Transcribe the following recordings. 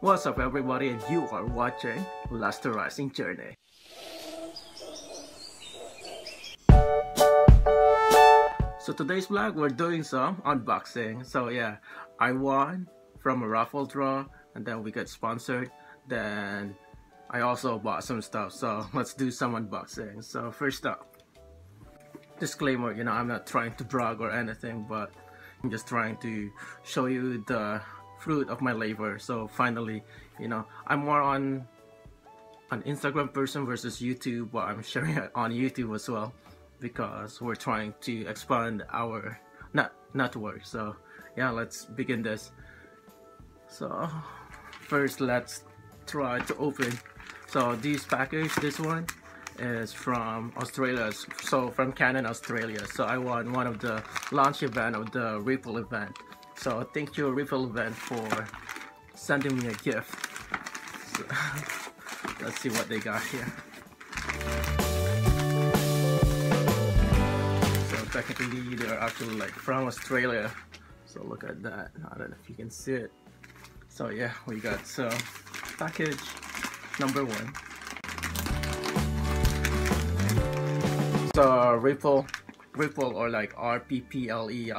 What's up everybody, and you are watching Lesterizing Journey. So today's vlog we're doing some unboxing. So yeah, I won from a raffle draw and then we got sponsored. Then I also bought some stuff, so let's do some unboxing. So first up, disclaimer, I'm not trying to brag or anything, but I'm just trying to show you the fruit of my labor. So finally, I'm more on an Instagram person versus YouTube, but I'm sharing it on YouTube as well because we're trying to expand our network. So yeah, let's begin this. So first, let's try to open. So this package, this one is from Australia, so from Canon Australia. So I won one of the launch event of the Ripple event. So thank you Ripple event for sending me a gift. So, let's see what they got here. So technically they're actually like from Australia. So look at that. I don't know if you can see it. So yeah, we got package number one. So Ripple or like RPPLE.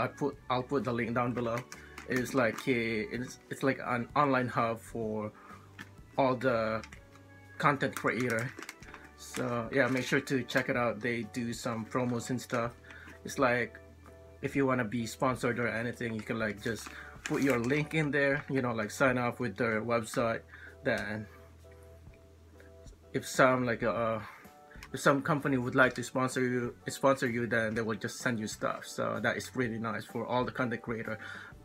I'll put the link down below. It's like it's like an online hub for all the content creator. So yeah, make sure to check it out. They do some promos and stuff. It's like if you want to be sponsored or anything, you can like just put your link in there, like sign up with their website. Then if some company would like to sponsor you, then they will just send you stuff. So that is really nice for all the content creator.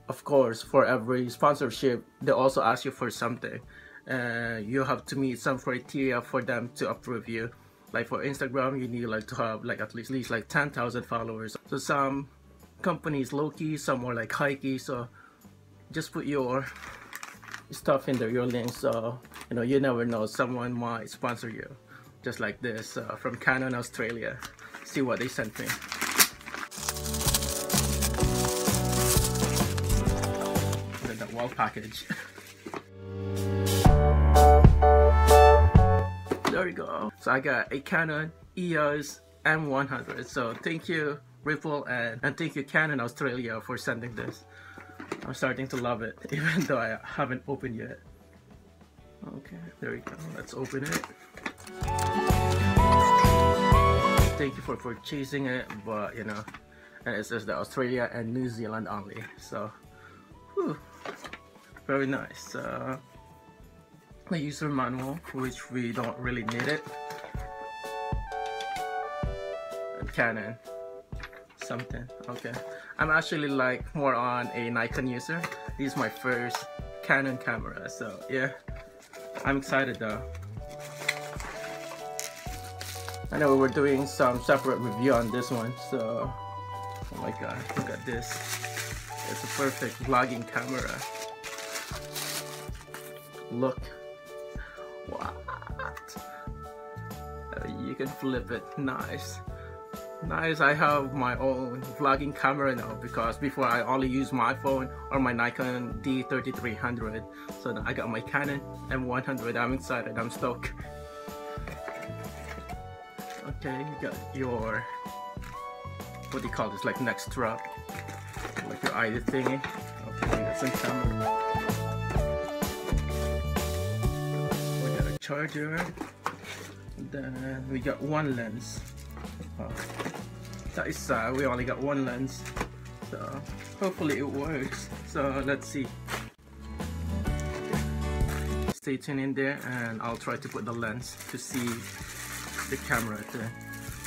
Of course, for every sponsorship, they also ask you for something. You have to meet some criteria for them to approve you. Like for Instagram, you need like to have like at least like 10,000 followers. So some companies low key, some more like high key. So just put your stuff in there, your links. So you never know, someone might sponsor you. Just like this from Canon Australia. See what they sent me. And the wall package. There we go. So I got a Canon EOS M100. So thank you Ripple and thank you Canon Australia for sending this. I'm starting to love it, even though I haven't opened yet. Okay, there we go. Let's open it. Thank you for purchasing it, but and it says the Australia and New Zealand only. So, whew, very nice. The user manual, which we don't really need it. And Canon, something. Okay, I'm actually like more on a Nikon user. This is my first Canon camera, so yeah, I'm excited though. I know we're doing some separate review on this one, so oh my god, look at this. It's a perfect vlogging camera. Look. What? You can flip it. Nice. Nice. I have my own vlogging camera now, because before I only use my phone or my Nikon D3300. So now I got my Canon M100. I'm excited. I'm stoked. Okay, you got your, what do you call this, like neck strap, like your ID thingy. Okay, we got some camera. We got a charger, and then we got one lens. That is sad, we only got one lens, so hopefully it works. So let's see. Stay tuned in there and I'll try to put the lens to see the camera there.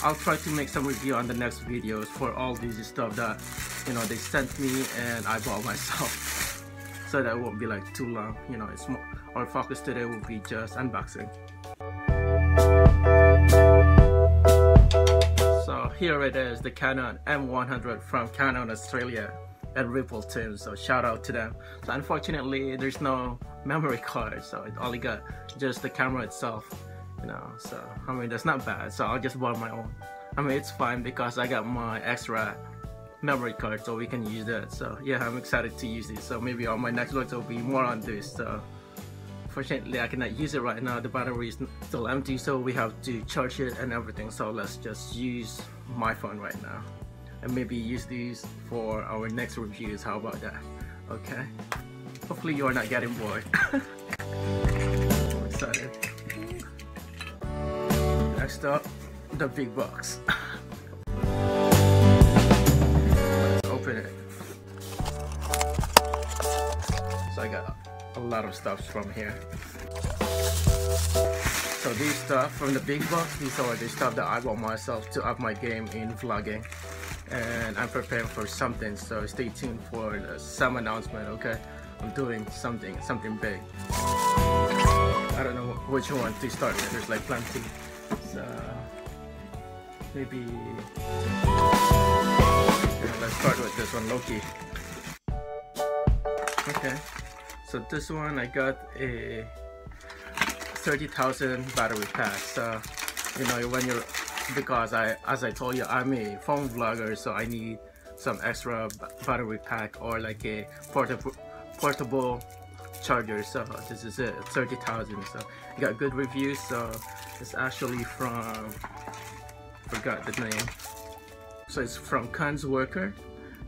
I'll try to make some review on the next videos for all these stuff that they sent me and I bought myself, so that won't be like too long. It's more, our focus today will be just unboxing. So here it is, the Canon M100 from Canon Australia and Ripple team. So shout out to them. So unfortunately there's no memory card, so it only got just the camera itself. So I mean, that's not bad. So I'll just buy my own. I mean, it's fine because I got my extra memory card, so we can use that. So yeah, I'm excited to use this. So maybe on my next vlogs will be more on this. So unfortunately I cannot use it right now. The battery is still empty, so we have to charge it and everything. So let's just use my phone right now and maybe use these for our next reviews. How about that? Okay, hopefully you are not getting bored. I'm excited. Next up, the big box. Let's open it. So I got a lot of stuff from here. So these stuff from the big box, these are the stuff that I bought myself to up my game in vlogging, and I'm preparing for something, so stay tuned for some announcement. Okay, I'm doing something big. I don't know which one to start with. There's like plenty. So maybe let's start with this one, Loki. Okay, so this one I got a 30,000 battery pack. So you know, when you're, because as I told you, I'm a phone vlogger, so I need some extra battery pack or like a portable charger. So this is it, 30,000. So you got good reviews. So it's actually from, forgot the name, so it's from Khan's Worker.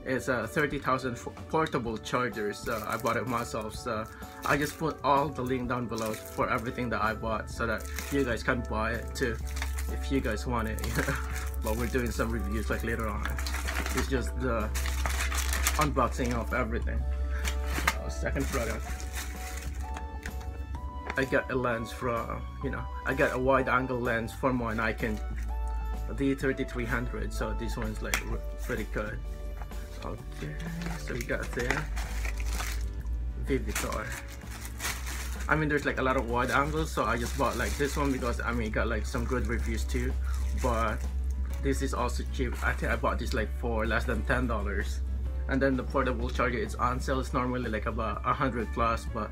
It's a 30,000 portable charger. So I bought it myself, so I just put all the link down below for everything that I bought, so that you guys can buy it too if you guys want it. But we're doing some reviews like later on. It's just the unboxing of everything. Second product, I got a lens from, you know, I got a wide angle lens for my Nikon D3300. So this one's like pretty good. Okay, so we got there Vivitar. I mean, there's like a lot of wide angles, so I just bought like this one because I mean it got like some good reviews too, but this is also cheap. I think I bought this like for less than $10. And then the portable charger, it's on sale. It's normally like about 100 plus, but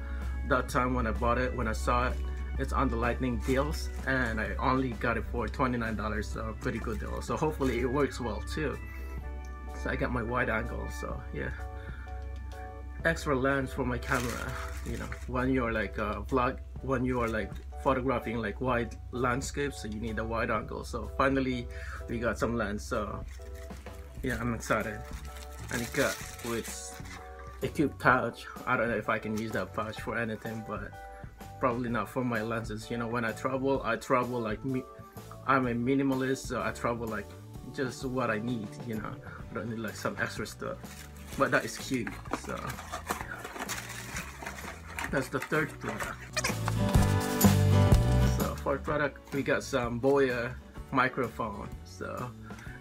that time when I bought it, when I saw it, it's on the lightning deals, and I only got it for $29. So pretty good deal. So hopefully it works well too. So I got my wide angle, so yeah. Extra lens for my camera, you know, when you're like when you are like photographing like wide landscapes, so you need a wide angle. So finally we got some lens, so yeah, I'm excited. And it got with a cute pouch. I don't know if I can use that pouch for anything, but probably not for my lenses. You know, when I travel like me. I'm a minimalist, so I travel like just what I need, you know. I don't need like some extra stuff, but that is cute. So that's the third product. So fourth product, we got some Biyaya microphone. So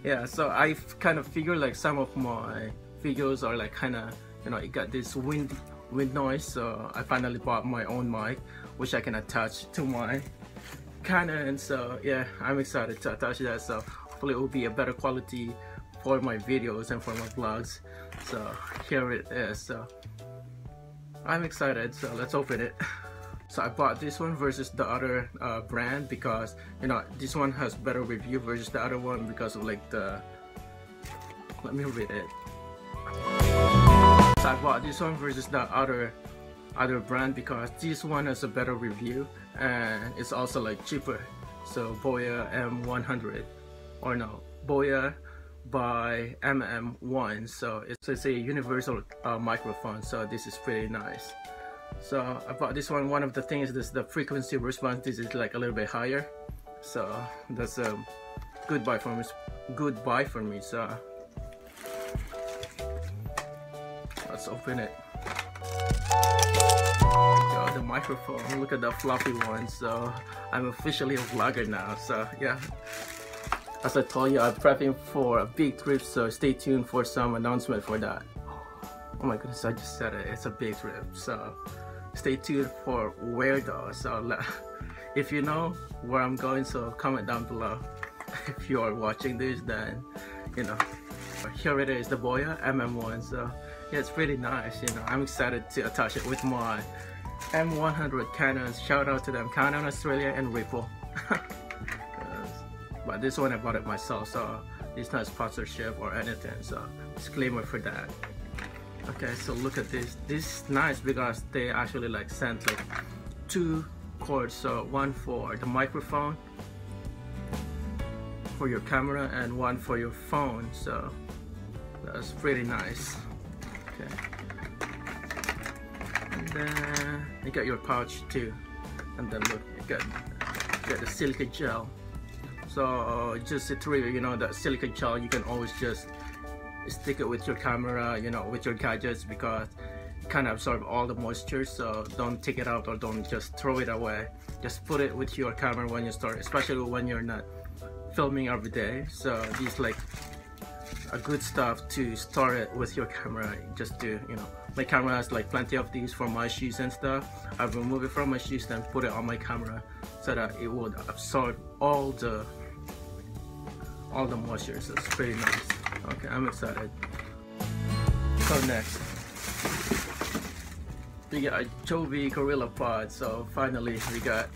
yeah, so I kind of figure like some of my videos are like kind of, you know, it got this wind noise. So I finally bought my own mic, which I can attach to my Canon. So yeah, I'm excited to attach that. So hopefully it will be a better quality for my videos and for my vlogs. So here it is. So I'm excited, so let's open it. So I bought this one versus the other brand because, you know, this one has better review versus the other one because of like the, let me read it. So I bought this one versus the other brand because this one has a better review and it's also like cheaper. So Biyaya M100, or no, Biyaya by MM1. So it's a universal microphone, so this is pretty nice. So I bought this one. One of the things is the frequency response. This is like a little bit higher, so that's a good buy for me. So let's open it. Got the microphone. Look at the fluffy one. So I'm officially a vlogger now. So yeah, as I told you, I'm prepping for a big trip, so stay tuned for some announcement for that. Oh my goodness, I just said it, it's a big trip. So stay tuned for where though. So if you know where I'm going, so comment down below. If you are watching this, then you know, here it is, the Biyaya MM1. So yeah, it's pretty nice, you know. I'm excited to attach it with my M100 Canons. Shout out to them, Canon Australia and Ripple. But this one I bought it myself, so it's not sponsorship or anything, so disclaimer for that. Okay, so look at this. This is nice because they actually like sent like two cords, so one for the microphone for your camera and one for your phone, so that's pretty nice. Okay, and then you got your pouch too, and then look, you got the silica gel. So just a trick, you know, that silica gel you can always just stick it with your camera, you know, with your gadgets, because it kind of absorb all the moisture. So don't take it out or don't just throw it away. Just put it with your camera when you start, especially when you're not filming every day. So these like a good stuff to start it with your camera. Just to, you know, my camera has like plenty of these for my shoes and stuff. I remove it from my shoes and put it on my camera so that it would absorb all the moisture. So it's pretty nice. Okay, I'm excited. So next, we got a Jovi Gorilla Pod. So finally we got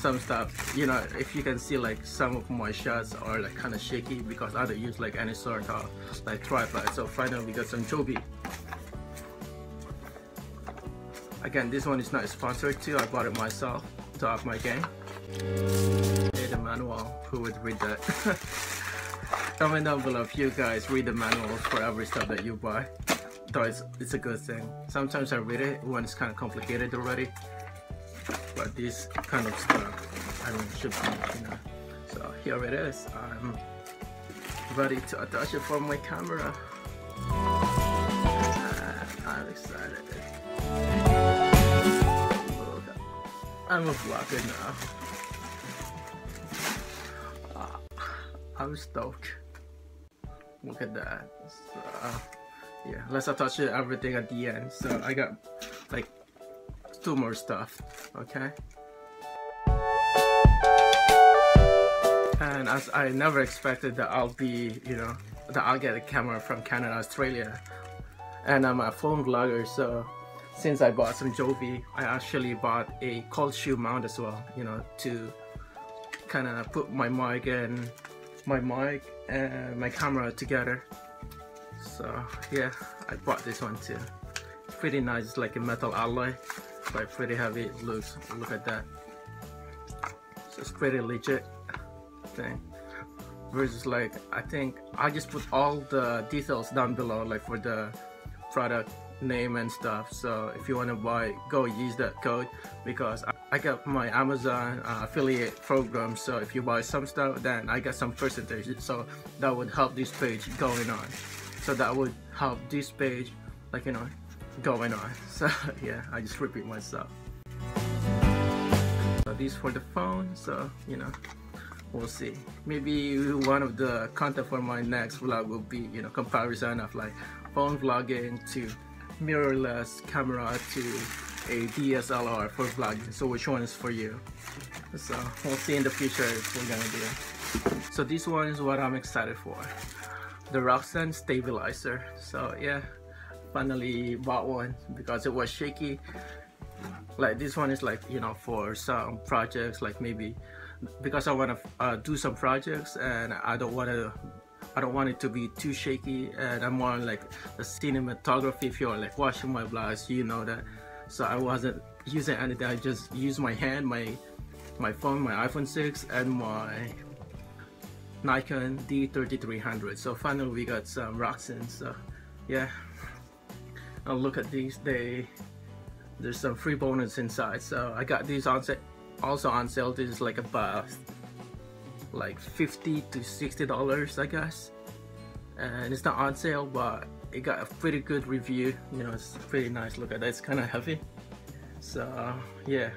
some stuff. You know, if you can see, like some of my shots are like kind of shaky because I don't use like any sort of like tripod. So finally we got some Jovi. Again, this one is not sponsored too. I bought it myself to up my game. Hey, the manual, who would read that? Comment down below if you guys read the manuals for every stuff that you buy. Though it's a good thing. Sometimes I read it when it's kind of complicated already, but this kind of stuff I mean should be, you know. So here it is. I'm ready to attach it for my camera. I'm excited. I'm a vlogger now. I'm stoked. Look at that. So, yeah, let's attach everything at the end. So I got like 2 more stuff. Okay. And as I never expected that I'll be, you know, that I'll get a camera from Canada, Australia, and I'm a phone vlogger. So since I bought some Jovi, I actually bought a cold shoe mount as well, you know, to kind of put my mic and my camera together. So yeah, I bought this one too. It's pretty nice. It's like a metal alloy, like pretty heavy. It looks, look at that. So it's pretty legit thing. Versus like, I think I just put all the details down below, like for the product name and stuff. So if you want to buy, go use that code, because I got my Amazon affiliate program. So if you buy some stuff, then I got some percentage. So that would help this page going on. So that would help this page, like, you know, going on. So yeah, I just repeat myself. So these for the phone. So, you know, we'll see. Maybe one of the content for my next vlog will be, you know, comparison of like phone vlogging to mirrorless camera to a DSLR for vlogging. So which one is for you? So we'll see in the future if we're gonna do. So this one is what I'm excited for. The Roxanne stabilizer. So yeah, finally bought one because it was shaky. Like this one is like, you know, for some projects, like maybe because I want to do some projects and I don't want it to be too shaky, and I'm more like the cinematography. If you're like watching my vlogs, you know that. So I wasn't using anything. I just used my hand, my phone, my iPhone 6 and my Nikon D3300. So finally we got some Roxanne. So yeah, now look at these. There's some free bonus inside. So I got these on also on sale. This is like about like $50 to $60, I guess, and it's not on sale, but it got a pretty good review. You know, it's pretty nice. Look at that, it's kind of heavy. So yeah,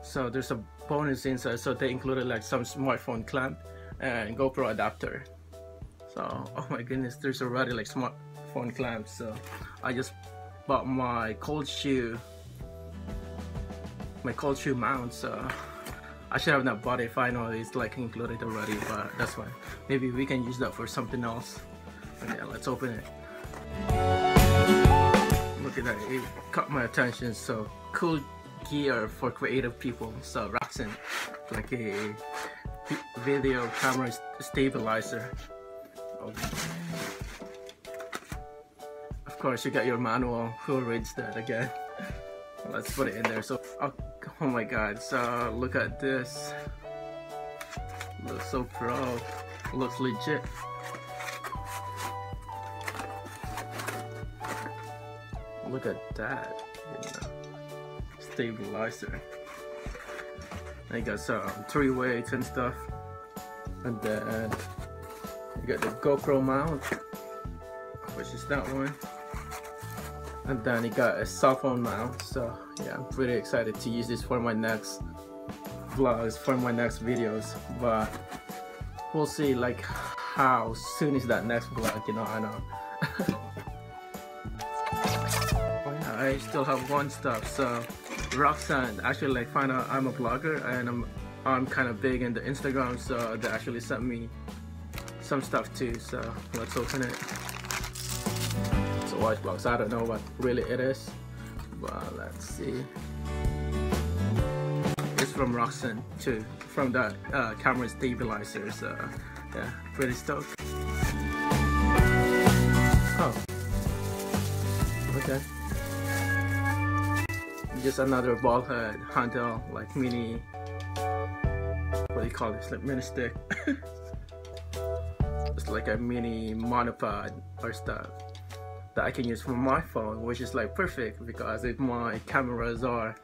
so there's a bonus inside. So they included like some smartphone clamp and GoPro adapter. So oh my goodness, there's already like smartphone clamps. So I just bought my cold shoe mount. So I should have not bought it if I know it's like included already, but that's fine. Maybe we can use that for something else. Okay, let's open it. Look at that, it caught my attention. So cool gear for creative people. So Roxanne, like a video camera stabilizer. Okay. Of course, you got your manual. Who reads that again? let's put it in there. So oh my god, so look at this, looks so pro, looks legit. Look at that, you know, stabilizer. I got some 3 weights and stuff, and then you got the GoPro mount, which is that one, and then you got a cell phone mount. So yeah, I'm pretty excited to use this for my next vlogs, for my next videos, but we'll see like how soon is that next vlog, you know. I know. Oh yeah, I still have one stuff. So Roxanne actually like found out I'm a blogger, and I'm kind of big into Instagram, so they actually sent me some stuff too. So let's open it. It's a watch box. I don't know what really it is, but let's see. It's from Roxanne too, from that camera stabilizer. So yeah, pretty stoked. Oh, okay. Just another ball head handle, like mini, what do you call this, like mini stick. It's like a mini monopod or stuff that I can use for my phone, which is like perfect, because if my cameras are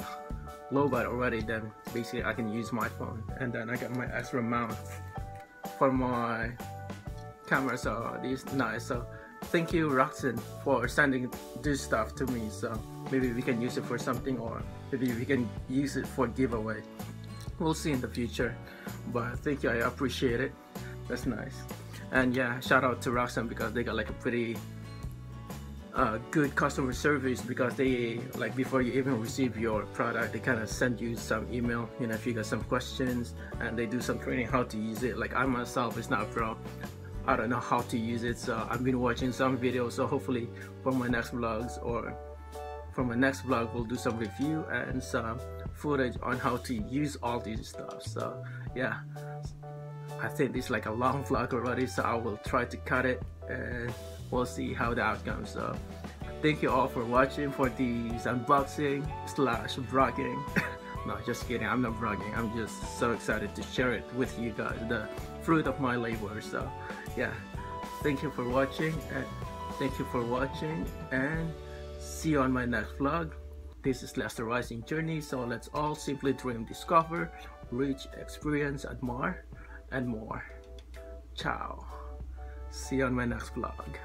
low bat already, then basically I can use my phone. And then I got my extra mount for my camera, so this is nice. So thank you, Roxanne, for sending this stuff to me. So maybe we can use it for something, or maybe we can use it for giveaway. We'll see in the future, but thank you, I appreciate it. That's nice. And yeah, shout out to Roxanne, because they got like a pretty good customer service, because they, like, before you even receive your product, they kind of send you some email, you know, if you got some questions, and they do some training how to use it. Like I myself is not a pro, I don't know how to use it, so I've been watching some videos. So hopefully for my next vlogs, or for my next vlog, we'll do some review and some footage on how to use all these stuff. So yeah, I think this is like a long vlog already, so I will try to cut it and we'll see how the outcome. So thank you all for watching for these unboxing slash vlogging. No, just kidding, I'm not vlogging, I'm just so excited to share it with you guys, the fruit of my labor. So yeah, thank you for watching, and see you on my next vlog. This is Lesterizing Journey, so let's all simply dream, discover, reach, experience, admire, and more. Ciao. See you on my next vlog.